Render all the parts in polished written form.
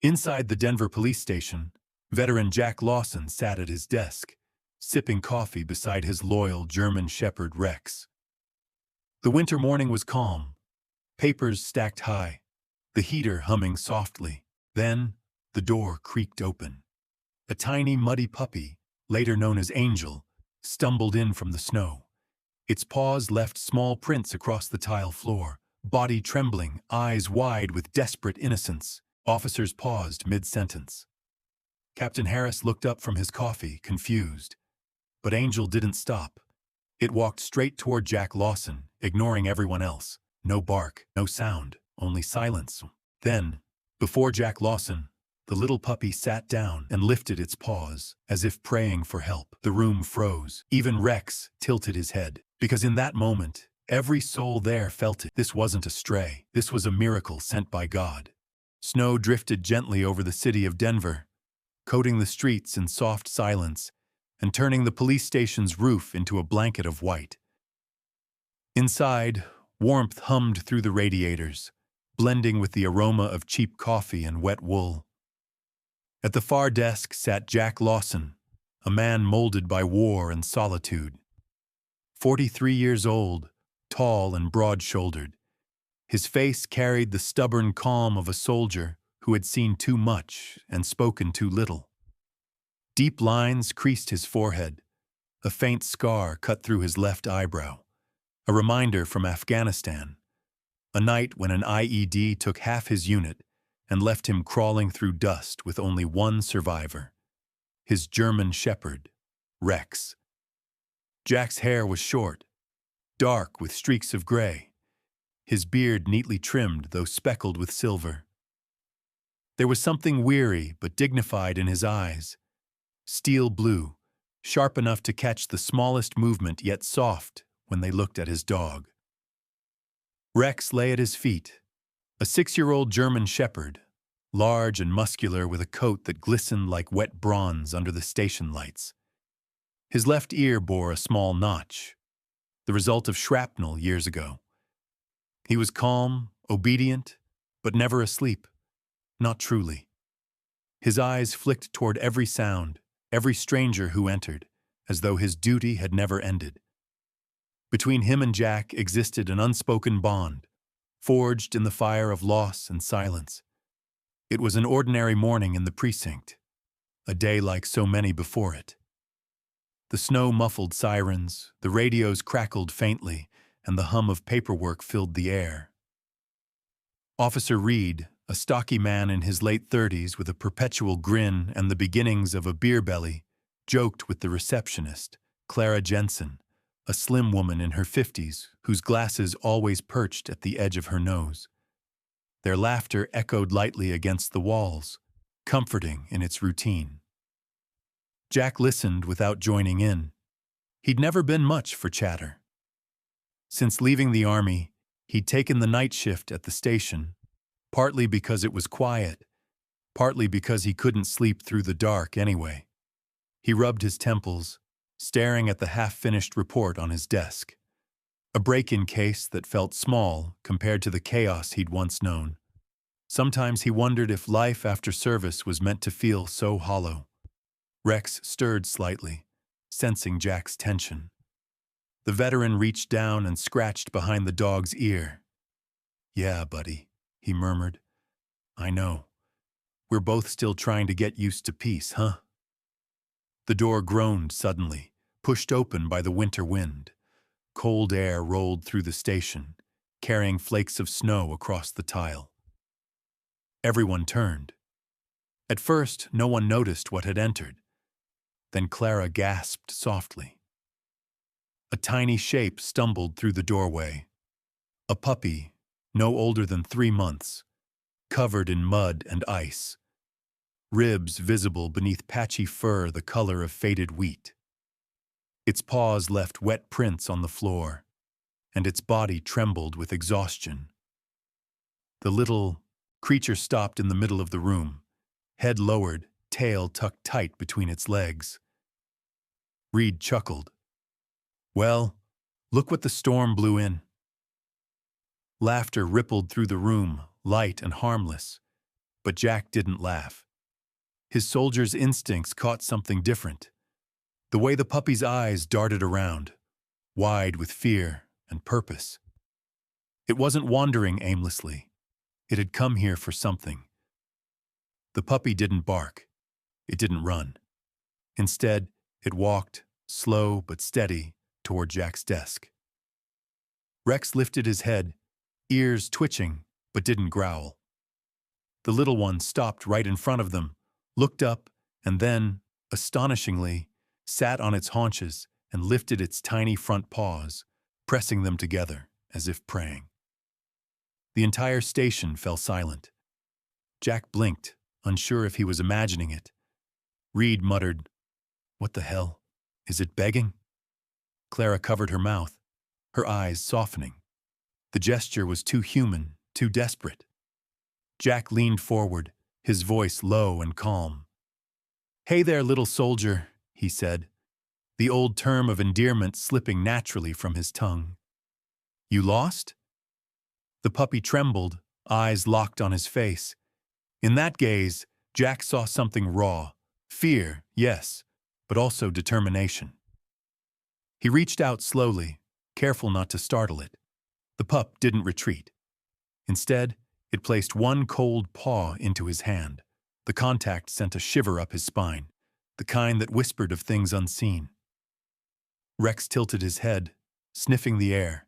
Inside the Denver police station, veteran Jack Lawson sat at his desk, sipping coffee beside his loyal German Shepherd Rex. The winter morning was calm, papers stacked high, the heater humming softly. Then, the door creaked open. A tiny muddy puppy, later known as Angel, stumbled in from the snow. Its paws left small prints across the tile floor, body trembling, eyes wide with desperate innocence. Officers paused mid-sentence. Captain Harris looked up from his coffee, confused. But Angel didn't stop. It walked straight toward Jack Lawson, ignoring everyone else. No bark, no sound, only silence. Then, before Jack Lawson, the little puppy sat down and lifted its paws, as if praying for help. The room froze. Even Rex tilted his head, because in that moment, every soul there felt it. This wasn't a stray. This was a miracle sent by God. Snow drifted gently over the city of Denver, coating the streets in soft silence and turning the police station's roof into a blanket of white. Inside, warmth hummed through the radiators, blending with the aroma of cheap coffee and wet wool. At the far desk sat Jack Lawson, a man molded by war and solitude. 43 years old, tall and broad-shouldered. His face carried the stubborn calm of a soldier who had seen too much and spoken too little. Deep lines creased his forehead, a faint scar cut through his left eyebrow, a reminder from Afghanistan, a night when an IED took half his unit and left him crawling through dust with only one survivor, his German Shepherd, Rex. Jack's hair was short, dark with streaks of gray, his beard neatly trimmed though speckled with silver. There was something weary but dignified in his eyes, steel blue, sharp enough to catch the smallest movement yet soft when they looked at his dog. Rex lay at his feet, a 6-year-old German Shepherd, large and muscular with a coat that glistened like wet bronze under the station lights. His left ear bore a small notch, the result of shrapnel years ago. He was calm, obedient, but never asleep. Not truly. His eyes flicked toward every sound, every stranger who entered, as though his duty had never ended. Between him and Jack existed an unspoken bond, forged in the fire of loss and silence. It was an ordinary morning in the precinct, a day like so many before it. The snow muffled sirens, the radios crackled faintly, and the hum of paperwork filled the air. Officer Reed, a stocky man in his late 30s with a perpetual grin and the beginnings of a beer belly, joked with the receptionist, Clara Jensen, a slim woman in her 50s whose glasses always perched at the edge of her nose. Their laughter echoed lightly against the walls, comforting in its routine. Jack listened without joining in. He'd never been much for chatter. Since leaving the army, he'd taken the night shift at the station, partly because it was quiet, partly because he couldn't sleep through the dark anyway. He rubbed his temples, staring at the half-finished report on his desk. A break-in case that felt small compared to the chaos he'd once known. Sometimes he wondered if life after service was meant to feel so hollow. Rex stirred slightly, sensing Jack's tension. The veteran reached down and scratched behind the dog's ear. "Yeah, buddy," he murmured. "I know. We're both still trying to get used to peace, huh?" The door groaned suddenly, pushed open by the winter wind. Cold air rolled through the station, carrying flakes of snow across the tile. Everyone turned. At first, no one noticed what had entered. Then Clara gasped softly. A tiny shape stumbled through the doorway. A puppy, no older than 3 months, covered in mud and ice. Ribs visible beneath patchy fur the color of faded wheat. Its paws left wet prints on the floor, and its body trembled with exhaustion. The little creature stopped in the middle of the room, head lowered, tail tucked tight between its legs. Reed chuckled. "Well, look what the storm blew in." Laughter rippled through the room, light and harmless. But Jack didn't laugh. His soldier's instincts caught something different. The way the puppy's eyes darted around, wide with fear and purpose. It wasn't wandering aimlessly. It had come here for something. The puppy didn't bark. It didn't run. Instead, it walked, slow but steady, toward Jack's desk. Rex lifted his head, ears twitching, but didn't growl. The little one stopped right in front of them, looked up, and then, astonishingly, sat on its haunches and lifted its tiny front paws, pressing them together as if praying. The entire station fell silent. Jack blinked, unsure if he was imagining it. Reed muttered, "What the hell? Is it begging?" Clara covered her mouth, her eyes softening. The gesture was too human, too desperate. Jack leaned forward, his voice low and calm. "Hey there, little soldier," he said, the old term of endearment slipping naturally from his tongue. "You lost?" The puppy trembled, eyes locked on his face. In that gaze, Jack saw something raw. Fear, yes, but also determination. He reached out slowly, careful not to startle it. The pup didn't retreat. Instead, it placed one cold paw into his hand. The contact sent a shiver up his spine, the kind that whispered of things unseen. Rex tilted his head, sniffing the air,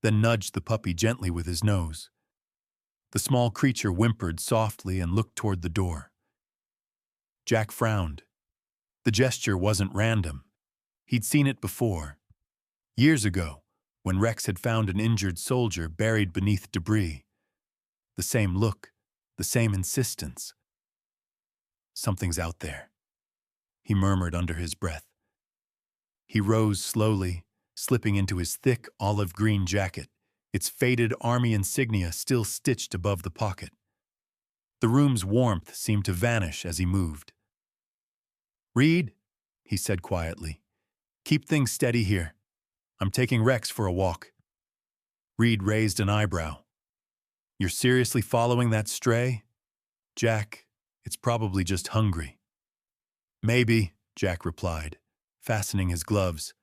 then nudged the puppy gently with his nose. The small creature whimpered softly and looked toward the door. Jack frowned. The gesture wasn't random. He'd seen it before. Years ago, when Rex had found an injured soldier buried beneath debris. The same look, the same insistence. "Something's out there," he murmured under his breath. He rose slowly, slipping into his thick olive-green jacket, its faded army insignia still stitched above the pocket. The room's warmth seemed to vanish as he moved. "Reed," he said quietly, "keep things steady here. I'm taking Rex for a walk." Reed raised an eyebrow. "You're seriously following that stray?" "Jack, it's probably just hungry." "Maybe," Jack replied, fastening his gloves.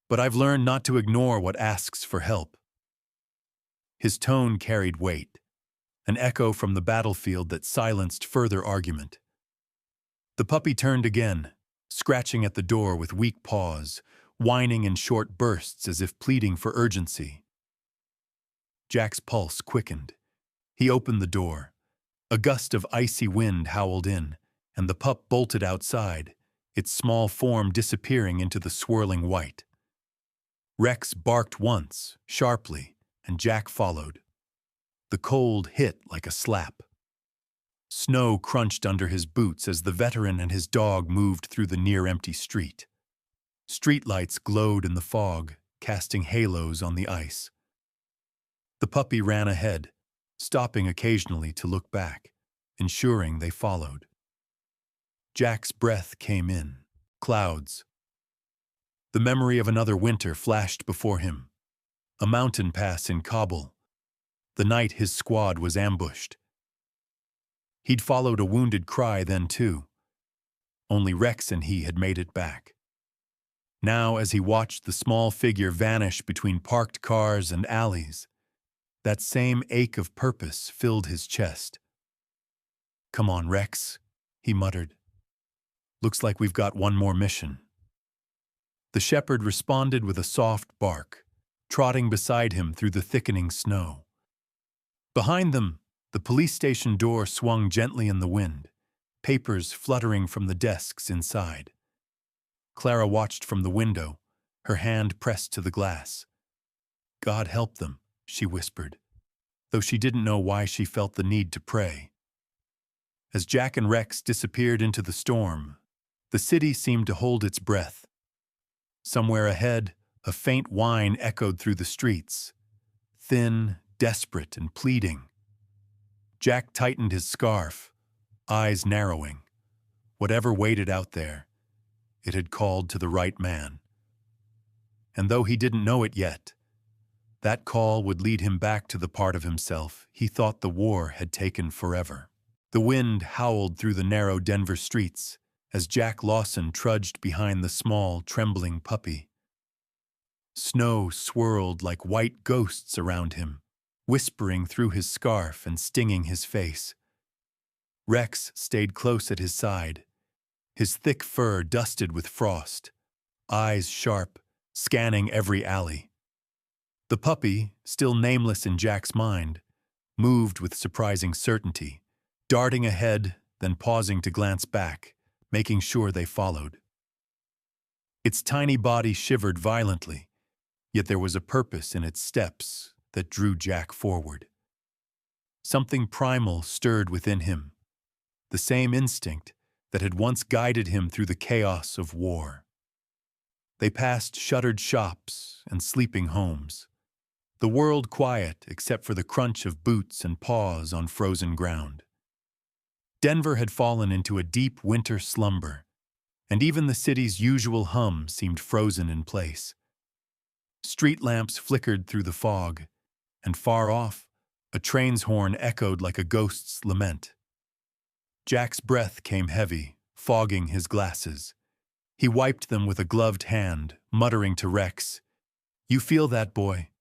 "But I've learned not to ignore what asks for help." His tone carried weight, an echo from the battlefield that silenced further argument. The puppy turned again, scratching at the door with weak paws, whining in short bursts as if pleading for urgency. Jack's pulse quickened. He opened the door. A gust of icy wind howled in, and the pup bolted outside, its small form disappearing into the swirling white. Rex barked once, sharply, and Jack followed. The cold hit like a slap. Snow crunched under his boots as the veteran and his dog moved through the near-empty street. Streetlights glowed in the fog, casting halos on the ice. The puppy ran ahead, stopping occasionally to look back, ensuring they followed. Jack's breath came in, clouds. The memory of another winter flashed before him. A mountain pass in Kabul, the night his squad was ambushed. He'd followed a wounded cry then too. Only Rex and he had made it back. Now, as he watched the small figure vanish between parked cars and alleys, that same ache of purpose filled his chest. "Come on, Rex," he muttered. "Looks like we've got one more mission." The shepherd responded with a soft bark, trotting beside him through the thickening snow. Behind them, the police station door swung gently in the wind, papers fluttering from the desks inside. Clara watched from the window, her hand pressed to the glass. "God help them," she whispered, though she didn't know why she felt the need to pray. As Jack and Rex disappeared into the storm, the city seemed to hold its breath. Somewhere ahead, a faint whine echoed through the streets, thin, desperate, and pleading. Jack tightened his scarf, eyes narrowing. Whatever waited out there, it had called to the right man. And though he didn't know it yet, that call would lead him back to the part of himself he thought the war had taken forever. The wind howled through the narrow Denver streets as Jack Lawson trudged behind the small, trembling puppy. Snow swirled like white ghosts around him, whispering through his scarf and stinging his face. Rex stayed close at his side, his thick fur dusted with frost, eyes sharp, scanning every alley. The puppy, still nameless in Jack's mind, moved with surprising certainty, darting ahead, then pausing to glance back, making sure they followed. Its tiny body shivered violently, yet there was a purpose in its steps that drew Jack forward. Something primal stirred within him, the same instinct that had once guided him through the chaos of war. They passed shuttered shops and sleeping homes, the world quiet except for the crunch of boots and paws on frozen ground. Denver had fallen into a deep winter slumber, and even the city's usual hum seemed frozen in place. Street lamps flickered through the fog, and far off, a train's horn echoed like a ghost's lament. Jack's breath came heavy, fogging his glasses. He wiped them with a gloved hand, muttering to Rex, "You feel that, boy?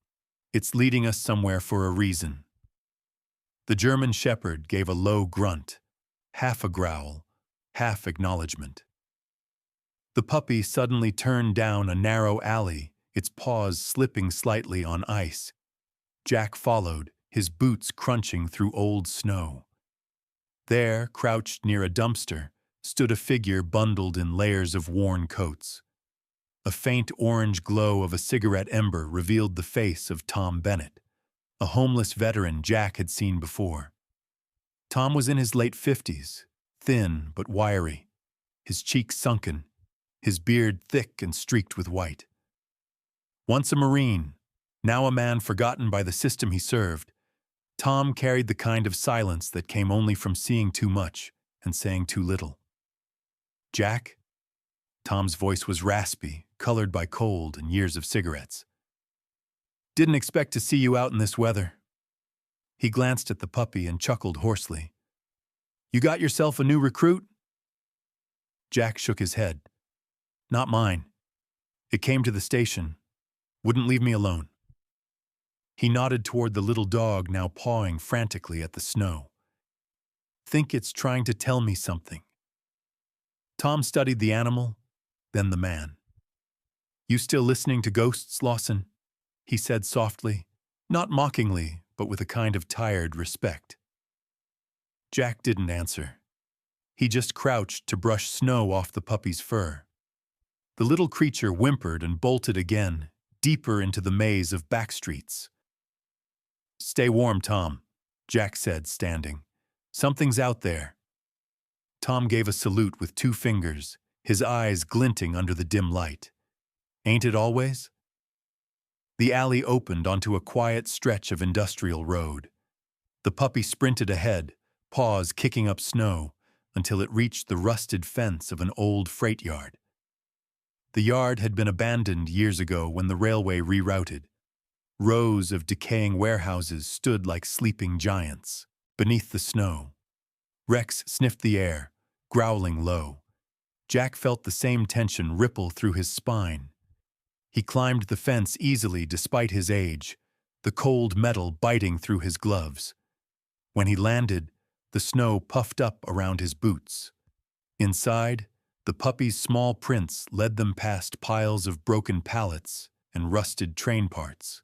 It's leading us somewhere for a reason." The German shepherd gave a low grunt, half a growl, half acknowledgement. The puppy suddenly turned down a narrow alley, its paws slipping slightly on ice. Jack followed, his boots crunching through old snow. There, crouched near a dumpster, stood a figure bundled in layers of worn coats. A faint orange glow of a cigarette ember revealed the face of Tom Bennett, a homeless veteran Jack had seen before. Tom was in his late 50s, thin but wiry, his cheeks sunken, his beard thick and streaked with white. Once a Marine, now a man forgotten by the system he served, Tom carried the kind of silence that came only from seeing too much and saying too little. "Jack?" Tom's voice was raspy, colored by cold and years of cigarettes. "Didn't expect to see you out in this weather." He glanced at the puppy and chuckled hoarsely. "You got yourself a new recruit?" Jack shook his head. "Not mine. It came to the station. Wouldn't leave me alone." He nodded toward the little dog now pawing frantically at the snow. "Think it's trying to tell me something." Tom studied the animal, then the man. "You still listening to ghosts, Lawson?" he said softly, not mockingly, but with a kind of tired respect. Jack didn't answer. He just crouched to brush snow off the puppy's fur. The little creature whimpered and bolted again, deeper into the maze of back streets. "Stay warm, Tom," Jack said, standing. "Something's out there." Tom gave a salute with 2 fingers, his eyes glinting under the dim light. "Ain't it always?" The alley opened onto a quiet stretch of industrial road. The puppy sprinted ahead, paws kicking up snow, until it reached the rusted fence of an old freight yard. The yard had been abandoned years ago when the railway rerouted. Rows of decaying warehouses stood like sleeping giants beneath the snow. Rex sniffed the air, growling low. Jack felt the same tension ripple through his spine. He climbed the fence easily despite his age, the cold metal biting through his gloves. When he landed, the snow puffed up around his boots. Inside, the puppy's small prints led them past piles of broken pallets and rusted train parts.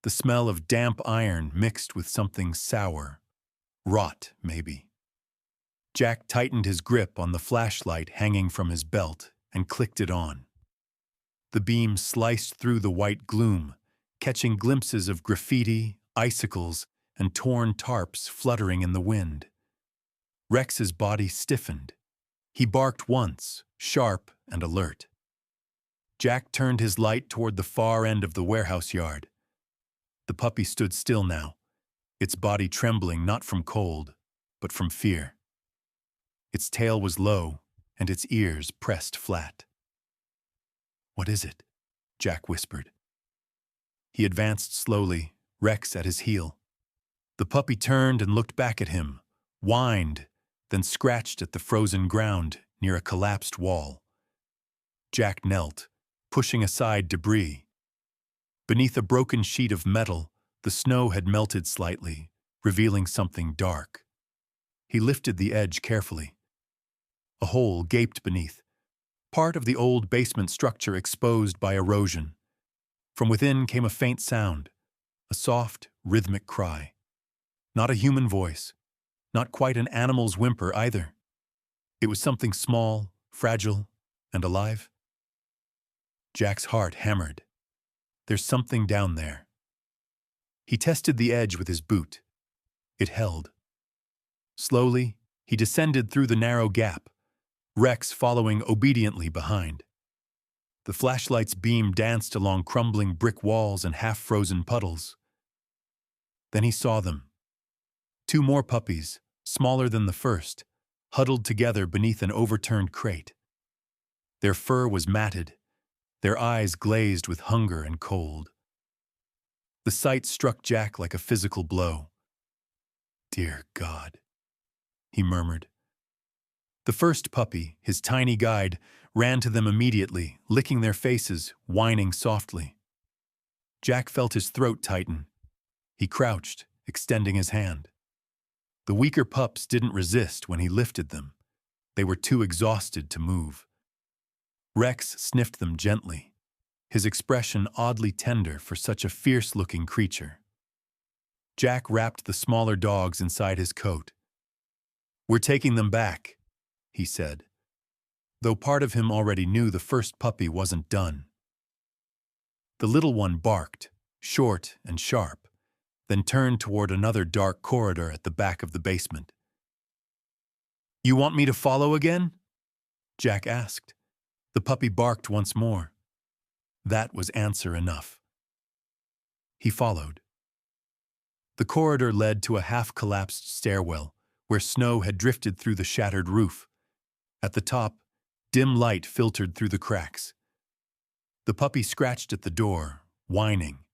The smell of damp iron mixed with something sour. Rot, maybe. Jack tightened his grip on the flashlight hanging from his belt and clicked it on. The beam sliced through the white gloom, catching glimpses of graffiti, icicles, and torn tarps fluttering in the wind. Rex's body stiffened. He barked once, sharp and alert. Jack turned his light toward the far end of the warehouse yard. The puppy stood still now, its body trembling not from cold, but from fear. Its tail was low, and its ears pressed flat. "What is it?" Jack whispered. He advanced slowly, Rex at his heel. The puppy turned and looked back at him, whined, then scratched at the frozen ground near a collapsed wall. Jack knelt, pushing aside debris. Beneath a broken sheet of metal, the snow had melted slightly, revealing something dark. He lifted the edge carefully. A hole gaped beneath, part of the old basement structure exposed by erosion. From within came a faint sound, a soft, rhythmic cry. Not a human voice, not quite an animal's whimper either. It was something small, fragile, and alive. Jack's heart hammered. There's something down there. He tested the edge with his boot. It held. Slowly, he descended through the narrow gap, Rex following obediently behind. The flashlight's beam danced along crumbling brick walls and half-frozen puddles. Then he saw them. 2 more puppies, smaller than the first, huddled together beneath an overturned crate. Their fur was matted, their eyes glazed with hunger and cold. The sight struck Jack like a physical blow. "Dear God," he murmured. The first puppy, his tiny guide, ran to them immediately, licking their faces, whining softly. Jack felt his throat tighten. He crouched, extending his hand. The weaker pups didn't resist when he lifted them. They were too exhausted to move. Rex sniffed them gently, his expression oddly tender for such a fierce-looking creature. Jack wrapped the smaller dogs inside his coat. "We're taking them back," he said, though part of him already knew the first puppy wasn't done. The little one barked, short and sharp, then turned toward another dark corridor at the back of the basement. "You want me to follow again?" Jack asked. The puppy barked once more. That was answer enough. He followed. The corridor led to a half-collapsed stairwell where snow had drifted through the shattered roof. At the top, dim light filtered through the cracks. The puppy scratched at the door, whining.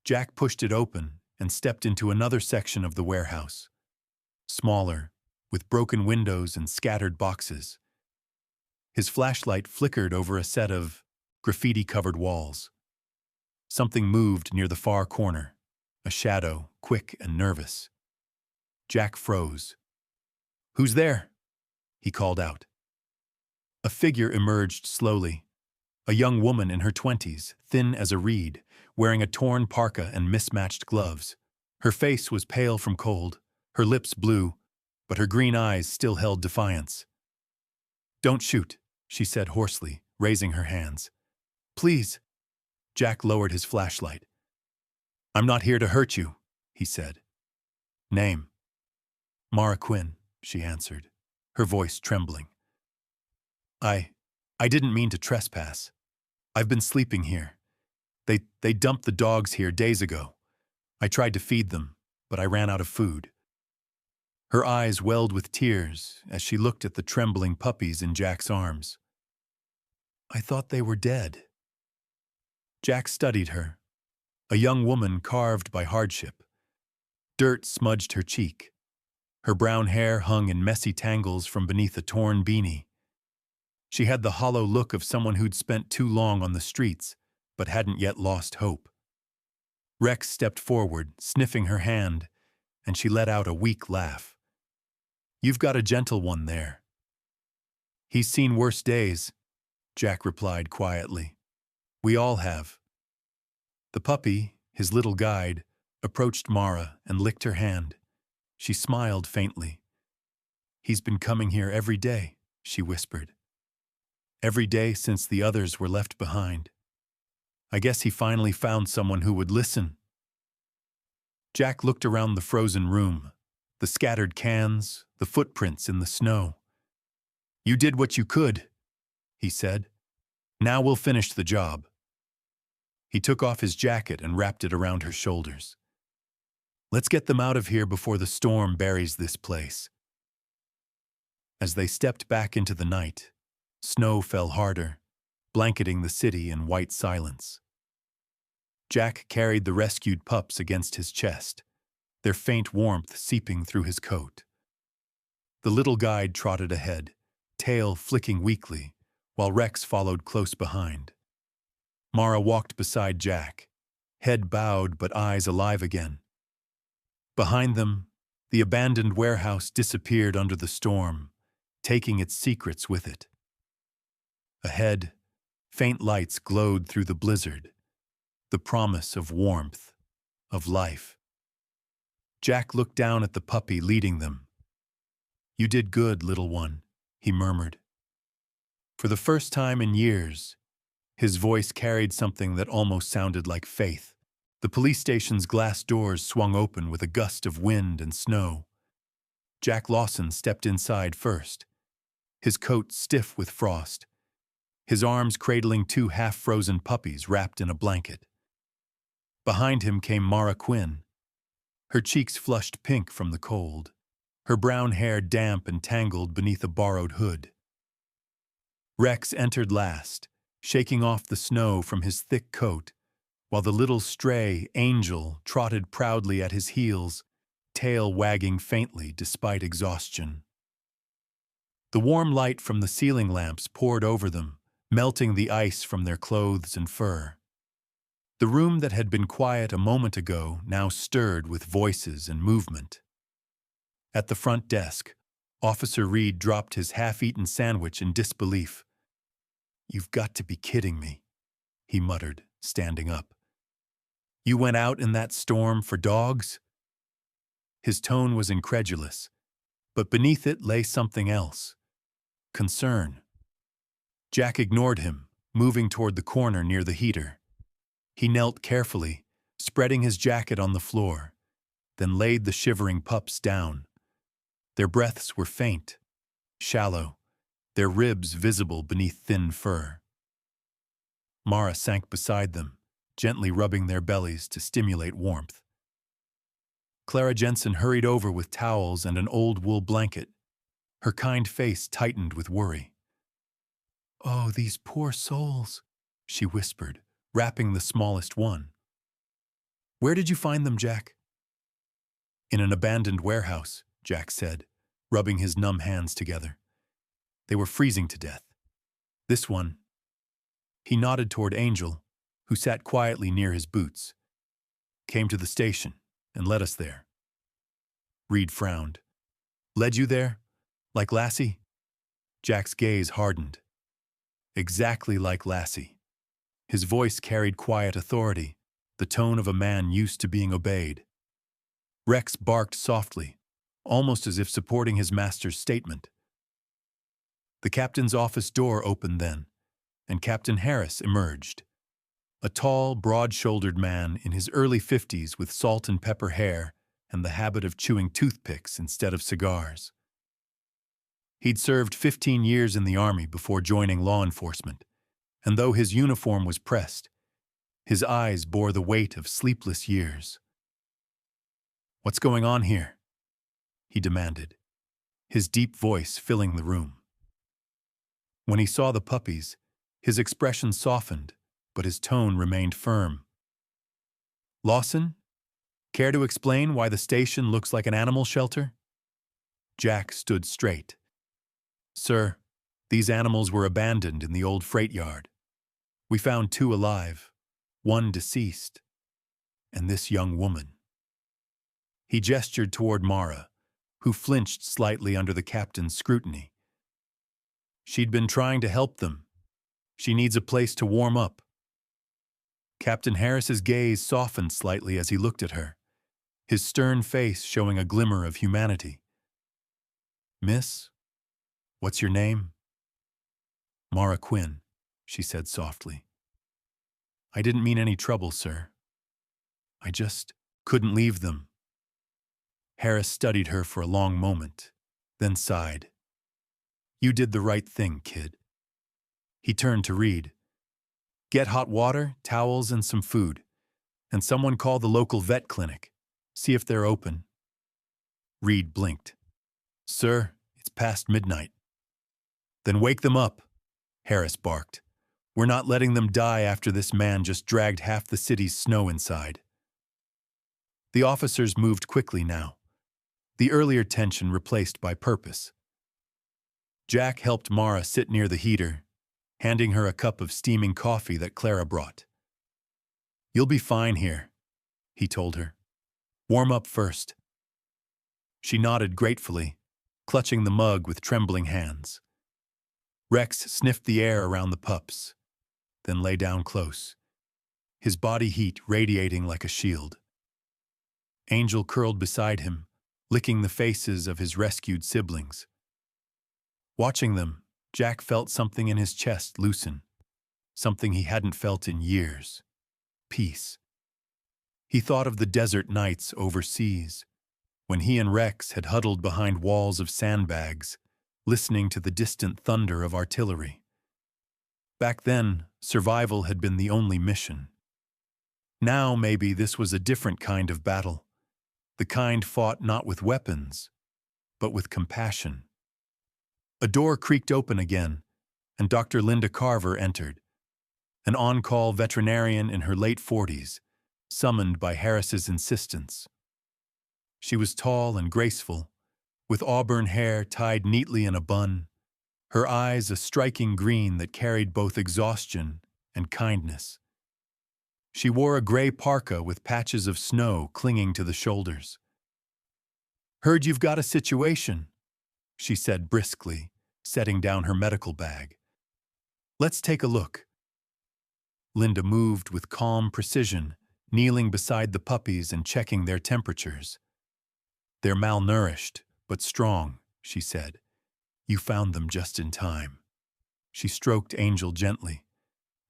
Jack pushed it open and stepped into another section of the warehouse. Smaller, with broken windows and scattered boxes. His flashlight flickered over a set of graffiti-covered walls. Something moved near the far corner, a shadow, quick and nervous. Jack froze. "Who's there?" he called out. A figure emerged slowly. A young woman in her 20s, thin as a reed, wearing a torn parka and mismatched gloves. Her face was pale from cold, her lips blue, but her green eyes still held defiance. "Don't shoot," she said hoarsely, raising her hands. "Please." Jack lowered his flashlight. "I'm not here to hurt you," he said. "Name?" "Mara Quinn," she answered, her voice trembling. I didn't mean to trespass. I've been sleeping here. They dumped the dogs here days ago. I tried to feed them, but I ran out of food." Her eyes welled with tears as she looked at the trembling puppies in Jack's arms. "I thought they were dead." Jack studied her, a young woman carved by hardship. Dirt smudged her cheek. Her brown hair hung in messy tangles from beneath a torn beanie. She had the hollow look of someone who'd spent too long on the streets, but hadn't yet lost hope. Rex stepped forward, sniffing her hand, and she let out a weak laugh. "You've got a gentle one there." "He's seen worse days," Jack replied quietly. "We all have." The puppy, his little guide, approached Mara and licked her hand. She smiled faintly. "He's been coming here every day," she whispered. "Every day since the others were left behind. I guess he finally found someone who would listen." Jack looked around the frozen room, the scattered cans, the footprints in the snow. "You did what you could," he said. "Now we'll finish the job." He took off his jacket and wrapped it around her shoulders. "Let's get them out of here before the storm buries this place." As they stepped back into the night, snow fell harder, blanketing the city in white silence. Jack carried the rescued pups against his chest, their faint warmth seeping through his coat. The little guide trotted ahead, tail flicking weakly, while Rex followed close behind. Mara walked beside Jack, head bowed but eyes alive again. Behind them, the abandoned warehouse disappeared under the storm, taking its secrets with it. Ahead, faint lights glowed through the blizzard, the promise of warmth, of life. Jack looked down at the puppy leading them. "You did good, little one," he murmured. For the first time in years, his voice carried something that almost sounded like faith. The police station's glass doors swung open with a gust of wind and snow. Jack Lawson stepped inside first, his coat stiff with frost, his arms cradling two half-frozen puppies wrapped in a blanket. Behind him came Mara Quinn, her cheeks flushed pink from the cold, her brown hair damp and tangled beneath a borrowed hood. Rex entered last, shaking off the snow from his thick coat, while the little stray, Angel, trotted proudly at his heels, tail wagging faintly despite exhaustion. The warm light from the ceiling lamps poured over them, melting the ice from their clothes and fur. The room that had been quiet a moment ago now stirred with voices and movement. At the front desk, Officer Reed dropped his half-eaten sandwich in disbelief. "You've got to be kidding me," he muttered, standing up. "You went out in that storm for dogs?" His tone was incredulous, but beneath it lay something else. Concern. Jack ignored him, moving toward the corner near the heater. He knelt carefully, spreading his jacket on the floor, then laid the shivering pups down. Their breaths were faint, shallow, their ribs visible beneath thin fur. Mara sank beside them, gently rubbing their bellies to stimulate warmth. Clara Jensen hurried over with towels and an old wool blanket. Her kind face tightened with worry. "Oh, these poor souls," she whispered, wrapping the smallest one. "Where did you find them, Jack?" "In an abandoned warehouse," Jack said, rubbing his numb hands together. "They were freezing to death. This one—" He nodded toward Angel, who sat quietly near his boots. "Came to the station and led us there." Reed frowned. "Led you there? Like Lassie?" Jack's gaze hardened. Exactly like Lassie. His voice carried quiet authority, the tone of a man used to being obeyed. Rex barked softly, almost as if supporting his master's statement. The captain's office door opened then, and Captain Harris emerged. A tall, broad-shouldered man in his early 50s with salt and pepper hair and the habit of chewing toothpicks instead of cigars. He'd served 15 years in the Army before joining law enforcement, and though his uniform was pressed, his eyes bore the weight of sleepless years. "What's going on here?" he demanded, his deep voice filling the room. When he saw the puppies, his expression softened, but his tone remained firm. "Lawson, care to explain why the station looks like an animal shelter?" Jack stood straight. "Sir, these animals were abandoned in the old freight yard. We found 2 alive, 1 deceased, and this young woman." He gestured toward Mara, who flinched slightly under the captain's scrutiny. "She'd been trying to help them. She needs a place to warm up." Captain Harris's gaze softened slightly as he looked at her, his stern face showing a glimmer of humanity. "Miss, what's your name?" "Mara Quinn," she said softly. "I didn't mean any trouble, sir. I just couldn't leave them." Harris studied her for a long moment, then sighed. "You did the right thing, kid." He turned to Reed. "Get hot water, towels, and some food, and someone call the local vet clinic. See if they're open." Reed blinked. "Sir, it's past midnight." "Then wake them up," Harris barked. "We're not letting them die after this man just dragged half the city's snow inside." The officers moved quickly now. the earlier tension replaced by purpose. Jack helped Mara sit near the heater, handing her a cup of steaming coffee that Clara brought. "You'll be fine here," he told her. "Warm up first." She nodded gratefully, clutching the mug with trembling hands. Rex sniffed the air around the pups, then lay down close, his body heat radiating like a shield. Angel curled beside him, licking the faces of his rescued siblings. Watching them, Jack felt something in his chest loosen, something he hadn't felt in years. Peace. He thought of the desert nights overseas, when he and Rex had huddled behind walls of sandbags, listening to the distant thunder of artillery. Back then, survival had been the only mission. Now maybe this was a different kind of battle, the kind fought not with weapons, but with compassion. A door creaked open again, and Dr. Linda Carver entered, an on-call veterinarian in her late 40s, summoned by Harris's insistence. She was tall and graceful, with auburn hair tied neatly in a bun, her eyes a striking green that carried both exhaustion and kindness. She wore a gray parka with patches of snow clinging to the shoulders. "Heard you've got a situation," she said briskly, setting down her medical bag. "Let's take a look." Linda moved with calm precision, kneeling beside the puppies and checking their temperatures. "They're malnourished, but strong," she said. "You found them just in time." She stroked Angel gently.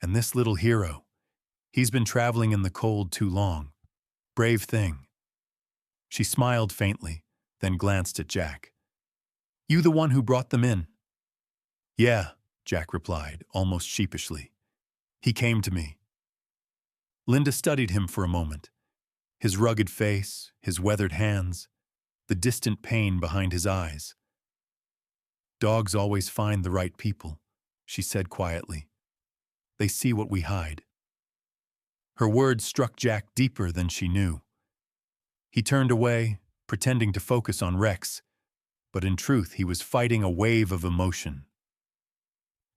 "And this little hero, he's been traveling in the cold too long. Brave thing." She smiled faintly, then glanced at Jack. "You the one who brought them in?" "Yeah," Jack replied, almost sheepishly. "He came to me." Linda studied him for a moment. His rugged face, his weathered hands, the distant pain behind his eyes. "Dogs always find the right people," she said quietly. "They see what we hide." Her words struck Jack deeper than she knew. He turned away, pretending to focus on Rex, but in truth he was fighting a wave of emotion.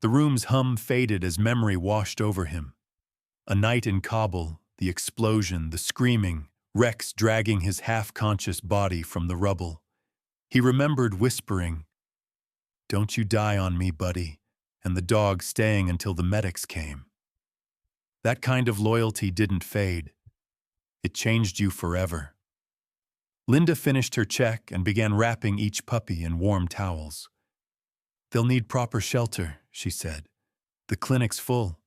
The room's hum faded as memory washed over him. A night in Kabul, the explosion, the screaming, Rex dragging his half-conscious body from the rubble. He remembered whispering, "Don't you die on me, buddy," and the dog staying until the medics came. That kind of loyalty didn't fade. It changed you forever. Linda finished her check and began wrapping each puppy in warm towels. "They'll need proper shelter," she said. "The clinic's full.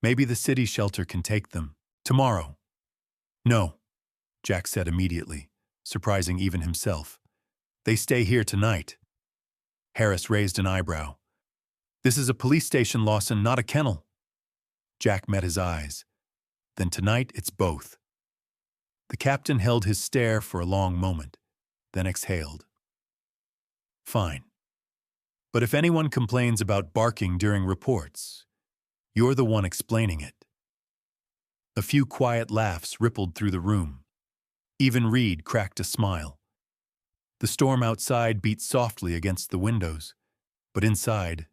Maybe the city shelter can take them. Tomorrow." "No," Jack said immediately, surprising even himself. "They stay here tonight." Harris raised an eyebrow. "This is a police station, Lawson, not a kennel." Jack met his eyes. "Then tonight it's both." The captain held his stare for a long moment, then exhaled. "Fine. But if anyone complains about barking during reports, you're the one explaining it." A few quiet laughs rippled through the room. Even Reed cracked a smile. The storm outside beat softly against the windows, but inside,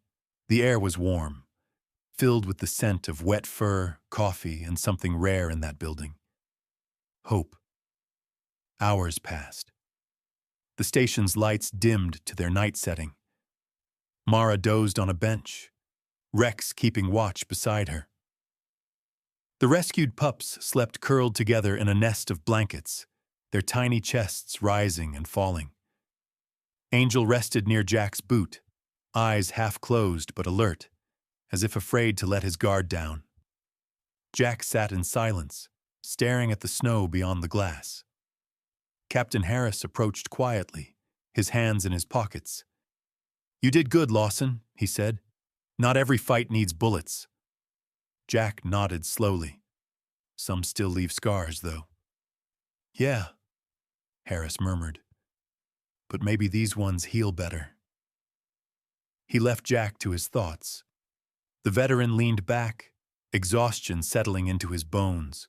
the air was warm, filled with the scent of wet fur, coffee, and something rare in that building. Hope. Hours passed. The station's lights dimmed to their night setting. Mara dozed on a bench, Rex keeping watch beside her. The rescued pups slept curled together in a nest of blankets, their tiny chests rising and falling. Angel rested near Jack's boot, eyes half closed but alert, as if afraid to let his guard down. Jack sat in silence, staring at the snow beyond the glass. Captain Harris approached quietly, his hands in his pockets. "You did good, Lawson," he said. "Not every fight needs bullets." Jack nodded slowly. "Some still leave scars, though." "Yeah," Harris murmured. "But maybe these ones heal better." He left Jack to his thoughts. The veteran leaned back, exhaustion settling into his bones,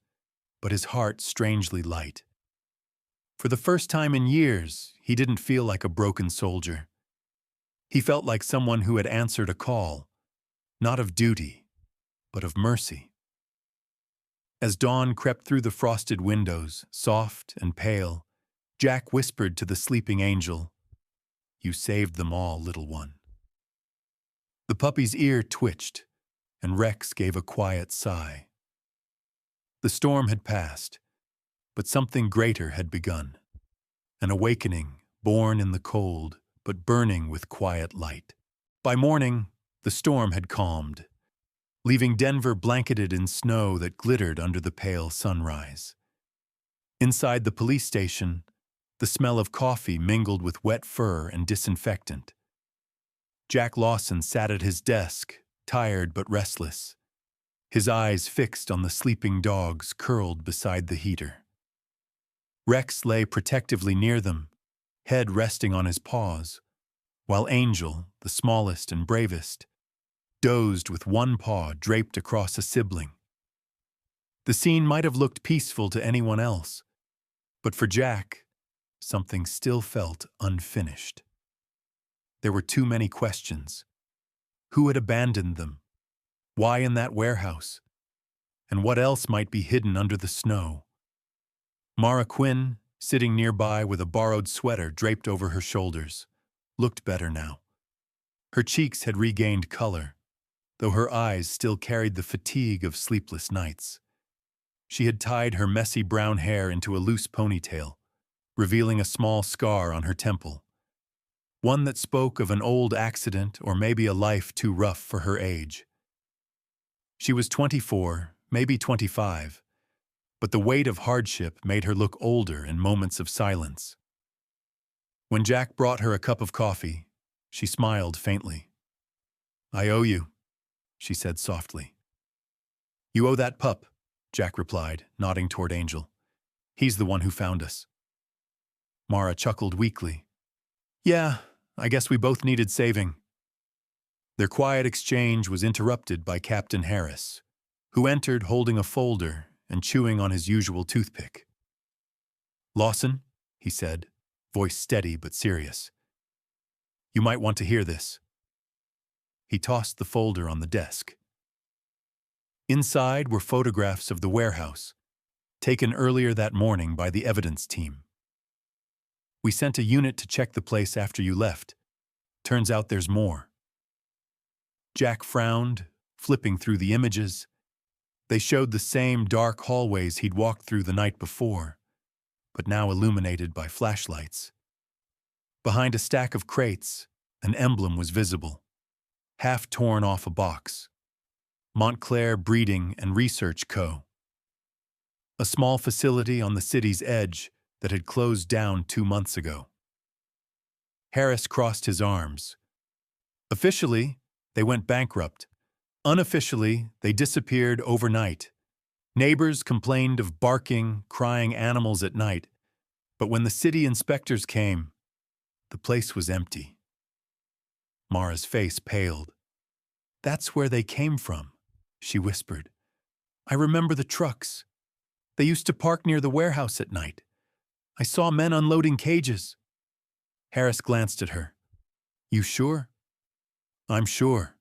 but his heart strangely light. For the first time in years, he didn't feel like a broken soldier. He felt like someone who had answered a call, not of duty, but of mercy. As dawn crept through the frosted windows, soft and pale, Jack whispered to the sleeping angel, "You saved them all, little one." The puppy's ear twitched, and Rex gave a quiet sigh. The storm had passed, but something greater had begun. An awakening, born in the cold, but burning with quiet light. By morning, the storm had calmed, leaving Denver blanketed in snow that glittered under the pale sunrise. Inside the police station, the smell of coffee mingled with wet fur and disinfectant. Jack Lawson sat at his desk, tired but restless, his eyes fixed on the sleeping dogs curled beside the heater. Rex lay protectively near them, head resting on his paws, while Angel, the smallest and bravest, dozed with one paw draped across a sibling. The scene might have looked peaceful to anyone else, but for Jack, something still felt unfinished. There were too many questions. Who had abandoned them? Why in that warehouse? And what else might be hidden under the snow? Mara Quinn, sitting nearby with a borrowed sweater draped over her shoulders, looked better now. Her cheeks had regained color, though her eyes still carried the fatigue of sleepless nights. She had tied her messy brown hair into a loose ponytail, revealing a small scar on her temple, one that spoke of an old accident or maybe a life too rough for her age. She was 24, maybe 25, but the weight of hardship made her look older in moments of silence. When Jack brought her a cup of coffee, she smiled faintly. "I owe you," she said softly. "You owe that pup," Jack replied, nodding toward Angel. "He's the one who found us." Mara chuckled weakly. "Yeah, I guess we both needed saving." Their quiet exchange was interrupted by Captain Harris, who entered holding a folder and chewing on his usual toothpick. "Lawson," he said, voice steady but serious. "You might want to hear this." He tossed the folder on the desk. Inside were photographs of the warehouse, taken earlier that morning by the evidence team. "We sent a unit to check the place after you left. Turns out there's more." Jack frowned, flipping through the images. They showed the same dark hallways he'd walked through the night before, but now illuminated by flashlights. Behind a stack of crates, an emblem was visible, half torn off a box. Montclair Breeding and Research Co., a small facility on the city's edge that had closed down 2 months ago. Harris crossed his arms. Officially, they went bankrupt. Unofficially, they disappeared overnight. Neighbors complained of barking, crying animals at night, but when the city inspectors came, the place was empty. Mara's face paled. "That's where they came from," she whispered. "I remember the trucks. They used to park near the warehouse at night. I saw men unloading cages." Harris glanced at her. "You sure?" "I'm sure,"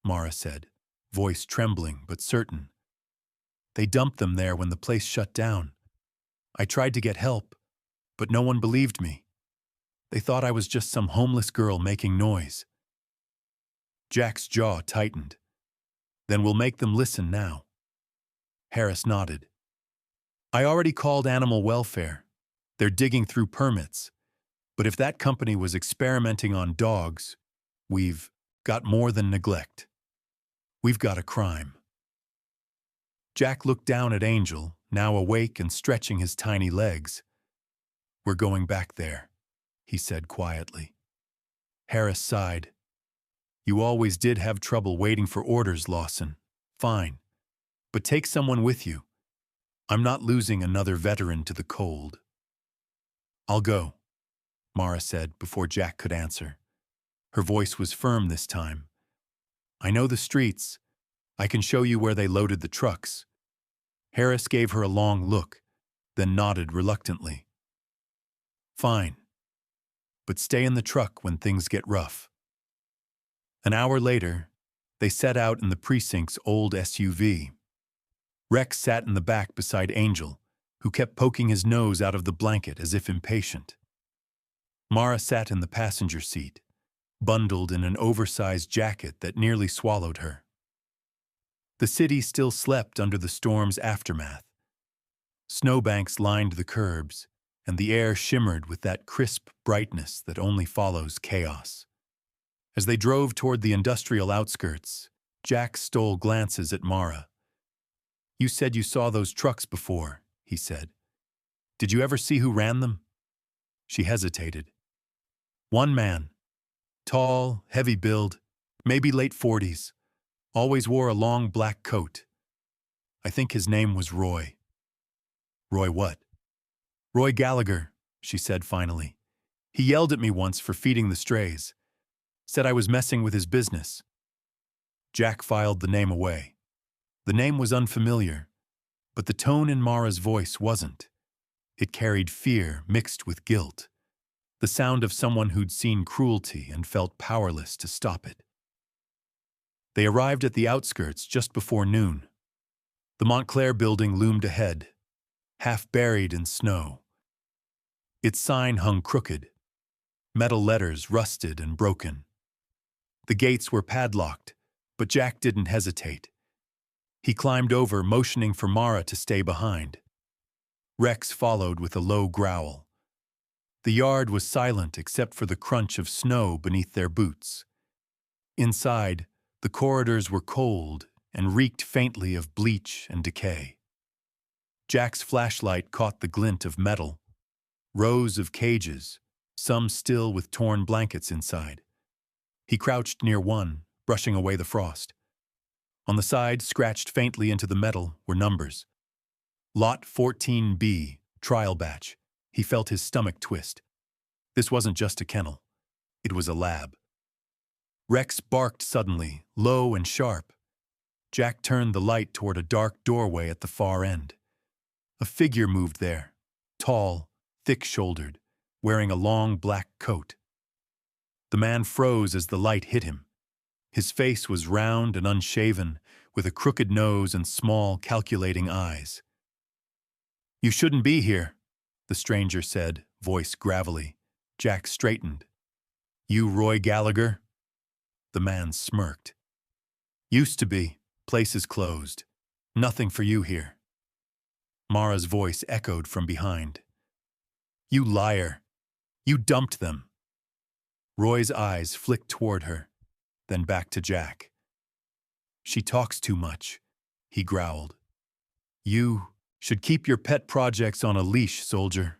Mara said, voice trembling but certain. "They dumped them there when the place shut down. I tried to get help, but no one believed me. They thought I was just some homeless girl making noise." Jack's jaw tightened. "Then we'll make them listen now." Harris nodded. "I already called animal welfare. They're digging through permits. But if that company was experimenting on dogs, we've got more than neglect. We've got a crime." Jack looked down at Angel, now awake and stretching his tiny legs. "We're going back there," he said quietly. Harris sighed. "You always did have trouble waiting for orders, Lawson. Fine. But take someone with you. I'm not losing another veteran to the cold." "I'll go," Mara said before Jack could answer. Her voice was firm this time. "I know the streets. I can show you where they loaded the trucks." Harris gave her a long look, then nodded reluctantly. Fine. But stay in the truck when things get rough. An hour later, they set out in the precinct's old SUV. Rex sat in the back beside Angel, who kept poking his nose out of the blanket as if impatient. Mara sat in the passenger seat, bundled in an oversized jacket that nearly swallowed her. The city still slept under the storm's aftermath. Snowbanks lined the curbs, and the air shimmered with that crisp brightness that only follows chaos. As they drove toward the industrial outskirts, Jack stole glances at Mara. "You said you saw those trucks before," he said. "Did you ever see who ran them?" She hesitated. "One man. Tall, heavy build, maybe late 40s. Always wore a long black coat. I think his name was Roy." "Roy what?" "Roy Gallagher," she said finally. "He yelled at me once for feeding the strays. Said I was messing with his business." Jack filed the name away. The name was unfamiliar, but the tone in Mara's voice wasn't. It carried fear mixed with guilt, the sound of someone who'd seen cruelty and felt powerless to stop it. They arrived at the outskirts just before noon. The Montclair building loomed ahead, half buried in snow. Its sign hung crooked, metal letters rusted and broken. The gates were padlocked, but Jack didn't hesitate. He climbed over, motioning for Mara to stay behind. Rex followed with a low growl. The yard was silent except for the crunch of snow beneath their boots. Inside, the corridors were cold and reeked faintly of bleach and decay. Jack's flashlight caught the glint of metal, rows of cages, some still with torn blankets inside. He crouched near one, brushing away the frost. On the side, scratched faintly into the metal, were numbers. Lot 14B, trial batch. He felt his stomach twist. This wasn't just a kennel. It was a lab. Rex barked suddenly, low and sharp. Jack turned the light toward a dark doorway at the far end. A figure moved there, tall, thick-shouldered, wearing a long black coat. The man froze as the light hit him. His face was round and unshaven, with a crooked nose and small, calculating eyes. "You shouldn't be here," the stranger said, voice gravelly. Jack straightened. "You Roy Gallagher?" The man smirked. "Used to be. Place is closed. Nothing for you here." Mara's voice echoed from behind. "You liar. You dumped them." Roy's eyes flicked toward her, then back to Jack. "She talks too much," he growled. "You should keep your pet projects on a leash, soldier."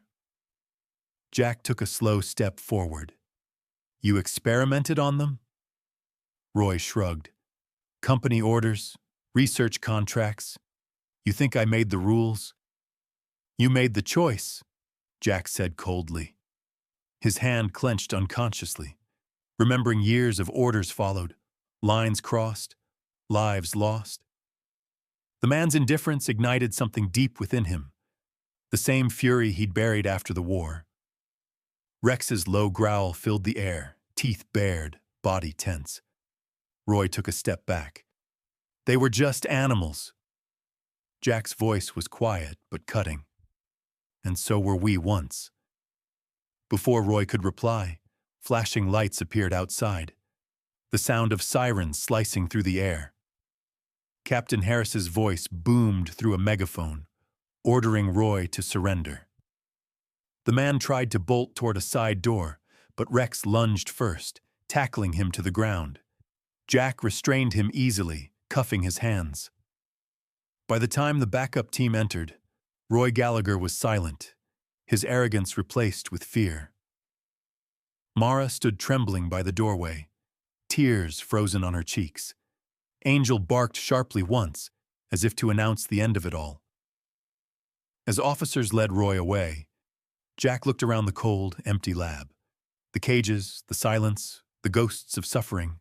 Jack took a slow step forward. "You experimented on them?" Roy shrugged. "Company orders, research contracts. You think I made the rules?" "You made the choice," Jack said coldly. His hand clenched unconsciously, remembering years of orders followed, lines crossed, lives lost. The man's indifference ignited something deep within him, the same fury he'd buried after the war. Rex's low growl filled the air, teeth bared, body tense. Roy took a step back. "They were just animals." Jack's voice was quiet but cutting. "And so were we once." Before Roy could reply, flashing lights appeared outside, the sound of sirens slicing through the air. Captain Harris's voice boomed through a megaphone, ordering Roy to surrender. The man tried to bolt toward a side door, but Rex lunged first, tackling him to the ground. Jack restrained him easily, cuffing his hands. By the time the backup team entered, Roy Gallagher was silent, his arrogance replaced with fear. Mara stood trembling by the doorway, tears frozen on her cheeks. Angel barked sharply once, as if to announce the end of it all. As officers led Roy away, Jack looked around the cold, empty lab. The cages, the silence, the ghosts of suffering,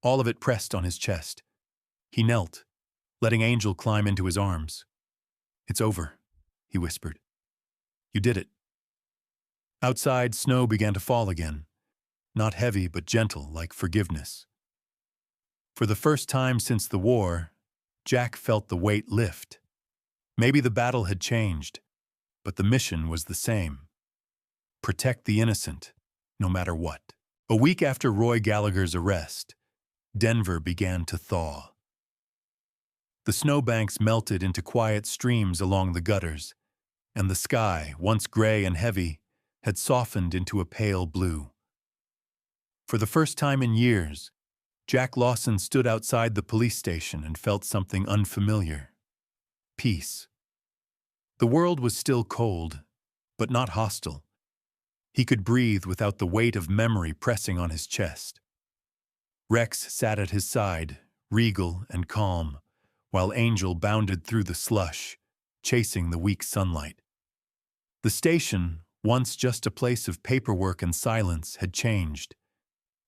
all of it pressed on his chest. He knelt, letting Angel climb into his arms. "It's over," he whispered. "You did it." Outside, snow began to fall again, not heavy but gentle like forgiveness. For the first time since the war, Jack felt the weight lift. Maybe the battle had changed, but the mission was the same. Protect the innocent, no matter what. A week after Roy Gallagher's arrest, Denver began to thaw. The snowbanks melted into quiet streams along the gutters, and the sky, once gray and heavy, had softened into a pale blue. For the first time in years, Jack Lawson stood outside the police station and felt something unfamiliar. Peace. The world was still cold, but not hostile. He could breathe without the weight of memory pressing on his chest. Rex sat at his side, regal and calm, while Angel bounded through the slush, chasing the weak sunlight. The station, once just a place of paperwork and silence, had changed.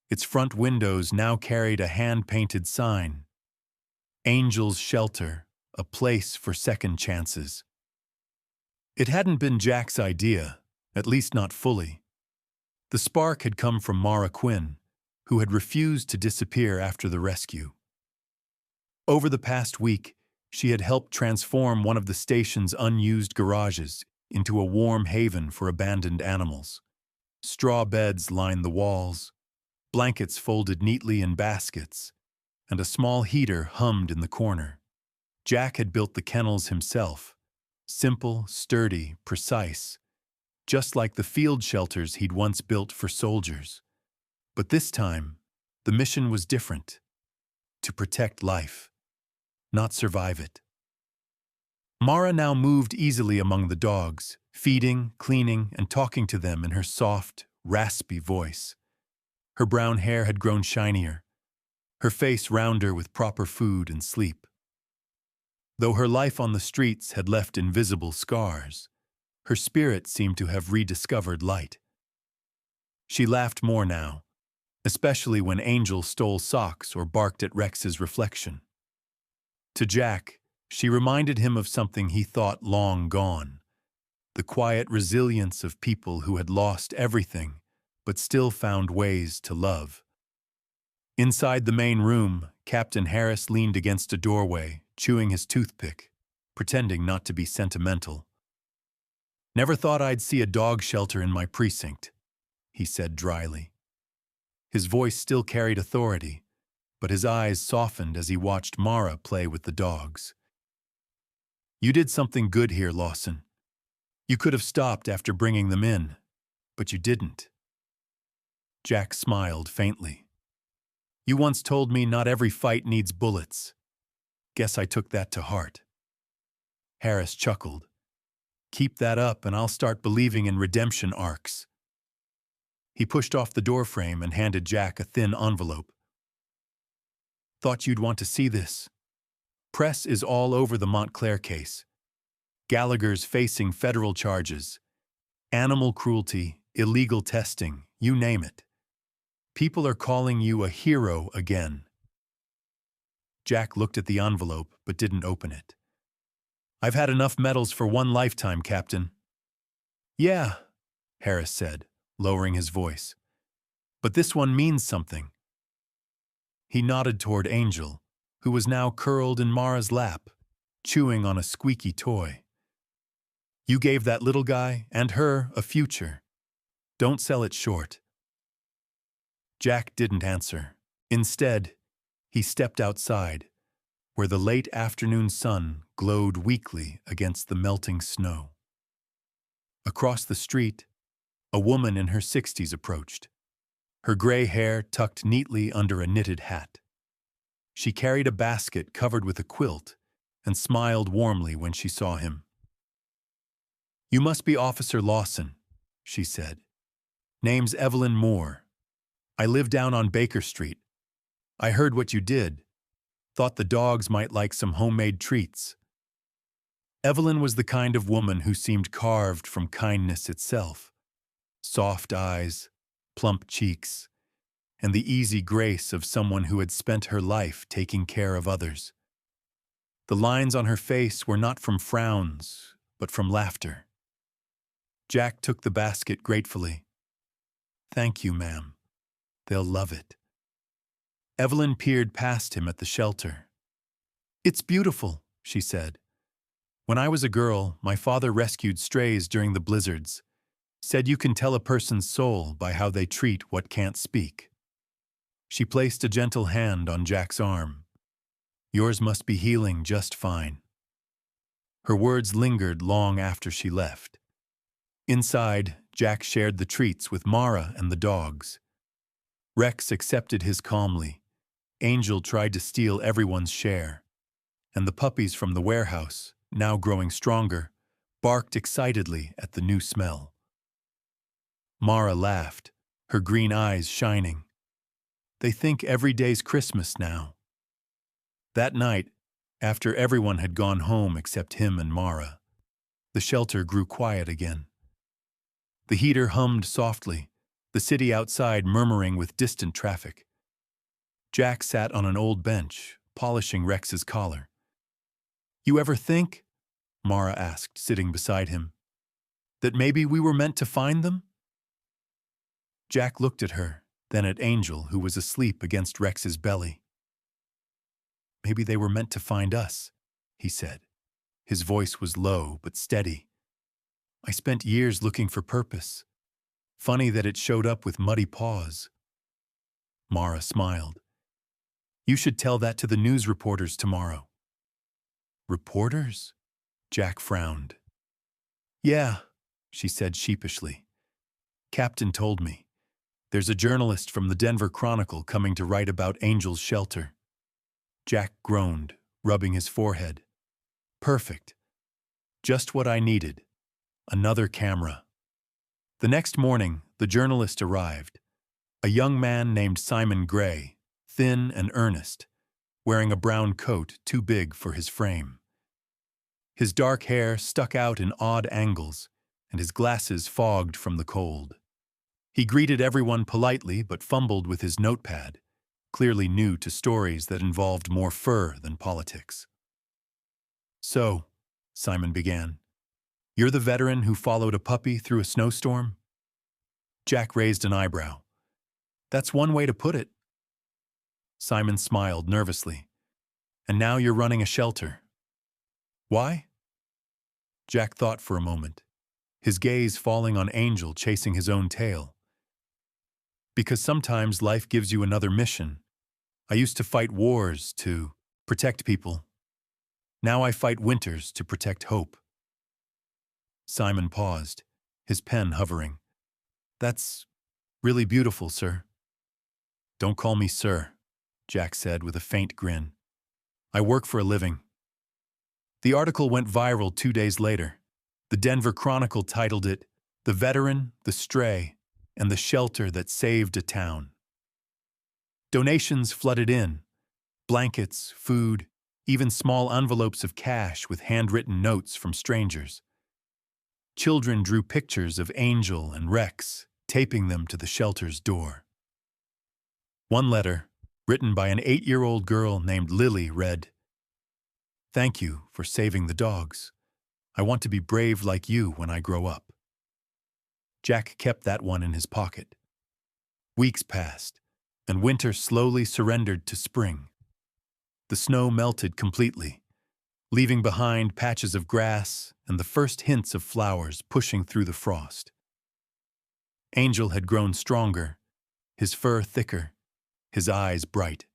Its front windows now carried a hand-painted sign. Angel's Shelter, a place for second chances. It hadn't been Jack's idea, at least not fully. The spark had come from Mara Quinn, who had refused to disappear after the rescue. Over the past week, she had helped transform one of the station's unused garages into a warm haven for abandoned animals. Straw beds lined the walls, blankets folded neatly in baskets, and a small heater hummed in the corner. Jack had built the kennels himself, simple, sturdy, precise, just like the field shelters he'd once built for soldiers. But this time, the mission was different: to protect life, not survive it. Mara now moved easily among the dogs, feeding, cleaning, and talking to them in her soft, raspy voice. Her brown hair had grown shinier, her face rounder with proper food and sleep. Though her life on the streets had left invisible scars, her spirit seemed to have rediscovered light. She laughed more now, especially when Angel stole socks or barked at Rex's reflection. To Jack, she reminded him of something he thought long gone: the quiet resilience of people who had lost everything but still found ways to love. Inside the main room, Captain Harris leaned against a doorway, chewing his toothpick, pretending not to be sentimental. "Never thought I'd see a dog shelter in my precinct," he said dryly. His voice still carried authority, but his eyes softened as he watched Mara play with the dogs. "You did something good here, Lawson. You could have stopped after bringing them in, but you didn't." Jack smiled faintly. "You once told me not every fight needs bullets. Guess I took that to heart." Harris chuckled. "Keep that up and I'll start believing in redemption arcs." He pushed off the doorframe and handed Jack a thin envelope. "Thought you'd want to see this. Press is all over the Montclair case. Gallagher's facing federal charges. Animal cruelty, illegal testing, you name it. People are calling you a hero again." Jack looked at the envelope but didn't open it. "I've had enough medals for one lifetime, Captain." "Yeah," Harris said, lowering his voice. "But this one means something." He nodded toward Angel, who was now curled in Mara's lap, chewing on a squeaky toy. "You gave that little guy and her a future. Don't sell it short." Jack didn't answer. Instead, he stepped outside, where the late afternoon sun glowed weakly against the melting snow. Across the street, a woman in her 60s approached, her gray hair tucked neatly under a knitted hat. She carried a basket covered with a quilt and smiled warmly when she saw him. "You must be Officer Lawson," she said. "Name's Evelyn Moore. I live down on Baker Street. I heard what you did. Thought the dogs might like some homemade treats." Evelyn was the kind of woman who seemed carved from kindness itself. Soft eyes, plump cheeks, and the easy grace of someone who had spent her life taking care of others. The lines on her face were not from frowns, but from laughter. Jack took the basket gratefully. "Thank you, ma'am. They'll love it." Evelyn peered past him at the shelter. "It's beautiful," she said. "When I was a girl, my father rescued strays during the blizzards. Said you can tell a person's soul by how they treat what can't speak." She placed a gentle hand on Jack's arm. "Yours must be healing just fine." Her words lingered long after she left. Inside, Jack shared the treats with Mara and the dogs. Rex accepted his calmly. Angel tried to steal everyone's share. And the puppies from the warehouse, now growing stronger, barked excitedly at the new smell. Mara laughed, her green eyes shining. "They think every day's Christmas now." That night, after everyone had gone home except him and Mara, the shelter grew quiet again. The heater hummed softly, the city outside murmuring with distant traffic. Jack sat on an old bench, polishing Rex's collar. "You ever think," Mara asked, sitting beside him, "that maybe we were meant to find them?" Jack looked at her, then at Angel, who was asleep against Rex's belly. "Maybe they were meant to find us," he said. His voice was low but steady. "I spent years looking for purpose. Funny that it showed up with muddy paws." Mara smiled. "You should tell that to the news reporters tomorrow." "Reporters?" Jack frowned. "Yeah," she said sheepishly. "Captain told me. There's a journalist from the Denver Chronicle coming to write about Angel's shelter." Jack groaned, rubbing his forehead. "Perfect. Just what I needed. Another camera." The next morning, the journalist arrived. A young man named Simon Gray, thin and earnest, wearing a brown coat too big for his frame. His dark hair stuck out in odd angles, and his glasses fogged from the cold. He greeted everyone politely but fumbled with his notepad, clearly new to stories that involved more fur than politics. "So," Simon began, "you're the veteran who followed a puppy through a snowstorm?" Jack raised an eyebrow. "That's one way to put it." Simon smiled nervously. "And now you're running a shelter. Why?" Jack thought for a moment, his gaze falling on Angel chasing his own tail. "Because sometimes life gives you another mission. I used to fight wars to protect people. Now I fight winters to protect hope." Simon paused, his pen hovering. "That's really beautiful, sir." "Don't call me sir," Jack said with a faint grin. "I work for a living." The article went viral 2 days later. The Denver Chronicle titled it, "The Veteran, the Stray, and the Shelter That Saved a Town." Donations flooded in. Blankets, food, even small envelopes of cash with handwritten notes from strangers. Children drew pictures of Angel and Rex, taping them to the shelter's door. One letter, written by an 8-year-old girl named Lily, read, "Thank you for saving the dogs. I want to be brave like you when I grow up." Jack kept that one in his pocket. Weeks passed, and winter slowly surrendered to spring. The snow melted completely, leaving behind patches of grass and the first hints of flowers pushing through the frost. Angel had grown stronger, his fur thicker, his eyes bright.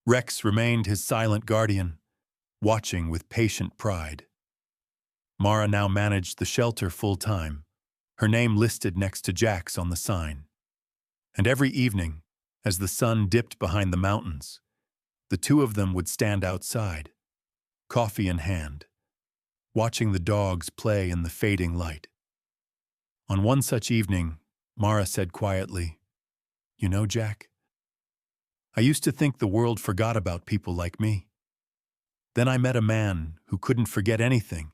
Rex remained his silent guardian, watching with patient pride. Mara now managed the shelter full-time, her name listed next to Jack's on the sign. And every evening, as the sun dipped behind the mountains, the two of them would stand outside, coffee in hand, watching the dogs play in the fading light. On one such evening, Mara said quietly, "You know, Jack, I used to think the world forgot about people like me. Then I met a man who couldn't forget anything,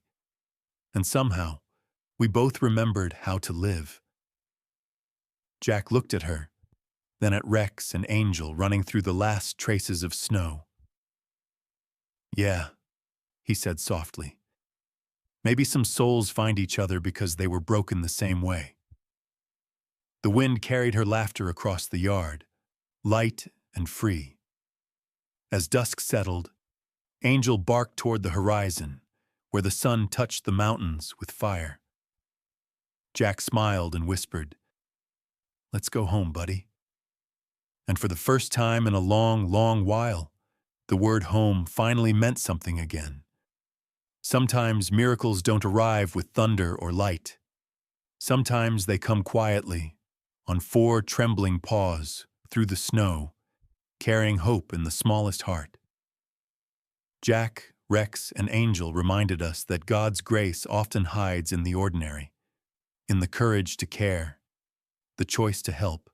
and somehow, we both remembered how to live." Jack looked at her, then at Rex and Angel running through the last traces of snow. "Yeah," he said softly. Maybe some souls find each other because they were broken the same way. The wind carried her laughter across the yard, light and free. As dusk settled, Angel barked toward the horizon, where the sun touched the mountains with fire. Jack smiled and whispered, "Let's go home, buddy." And for the first time in a long, long while, the word home finally meant something again. Sometimes miracles don't arrive with thunder or light. Sometimes they come quietly, on 4 trembling paws, through the snow, carrying hope in the smallest heart. Jack, Rex, and Angel reminded us that God's grace often hides in the ordinary, in the courage to care, the choice to help,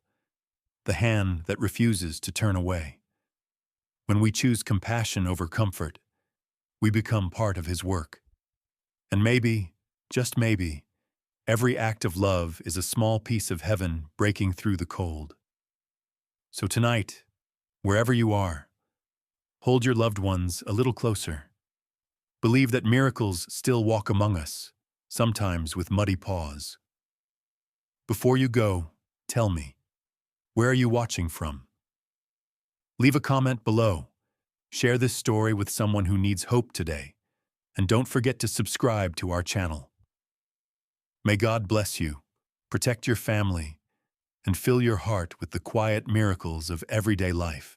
the hand that refuses to turn away. When we choose compassion over comfort, we become part of His work. And maybe, just maybe, every act of love is a small piece of heaven breaking through the cold. So tonight, wherever you are, hold your loved ones a little closer. Believe that miracles still walk among us, sometimes with muddy paws. Before you go, tell me, where are you watching from? Leave a comment below. Share this story with someone who needs hope today. And don't forget to subscribe to our channel. May God bless you, protect your family, and fill your heart with the quiet miracles of everyday life.